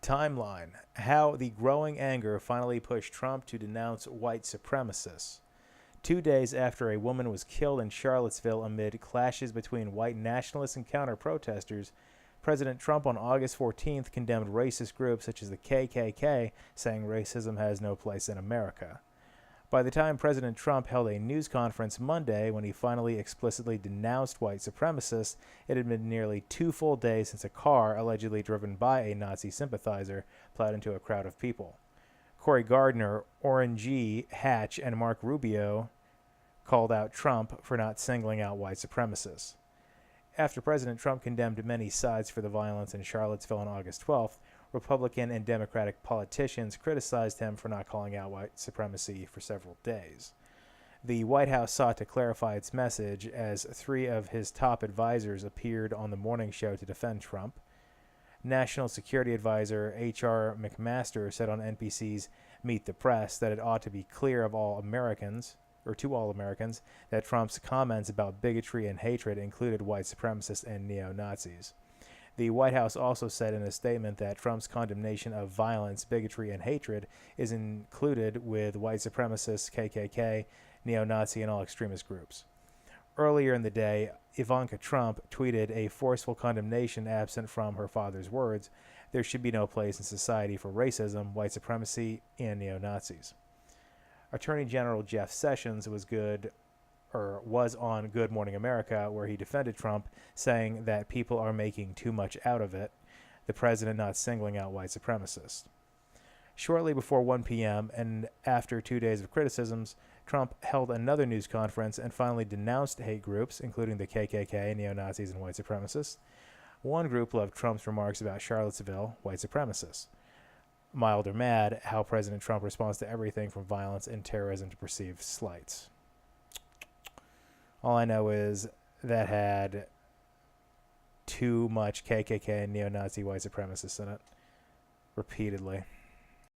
Timeline: how the growing anger finally pushed Trump to denounce white supremacists. 2 days after a woman was killed in Charlottesville amid clashes between white nationalists and counter-protesters, President Trump on August 14th condemned racist groups such as the KKK, saying racism has no place in America. By the time President Trump held a news conference Monday when he finally explicitly denounced white supremacists, it had been nearly 2 full days since a car, allegedly driven by a Nazi sympathizer, plowed into a crowd of people. Cory Gardner, Orrin G. Hatch, and Mark Rubio called out Trump for not singling out white supremacists. After President Trump condemned many sides for the violence in Charlottesville on August 12th, Republican and Democratic politicians criticized him for not calling out white supremacy for several days. The White House sought to clarify its message as 3 of his top advisors appeared on the morning show to defend Trump. National Security Advisor H.R. McMaster said on NBC's Meet the Press that it ought to be clear to all Americans, that Trump's comments about bigotry and hatred included white supremacists and neo-Nazis. The White House also said in a statement that Trump's condemnation of violence, bigotry, and hatred is included with white supremacists, KKK, neo-Nazi, and all extremist groups. Earlier in the day, Ivanka Trump tweeted a forceful condemnation absent from her father's words: "There should be no place in society for racism, white supremacy, and neo-Nazis." Attorney General Jeff Sessions was on Good Morning America, where he defended Trump, saying that people are making too much out of it, the president not singling out white supremacists. Shortly before 1 p.m. and after 2 days of criticisms, Trump held another news conference and finally denounced hate groups, including the KKK, neo-Nazis, and white supremacists. One group loved Trump's remarks about Charlottesville, white supremacists. Mild or mad, how President Trump responds to everything from violence and terrorism to perceived slights. All I know is that had too much KKK and neo-Nazi white supremacists in it. Repeatedly.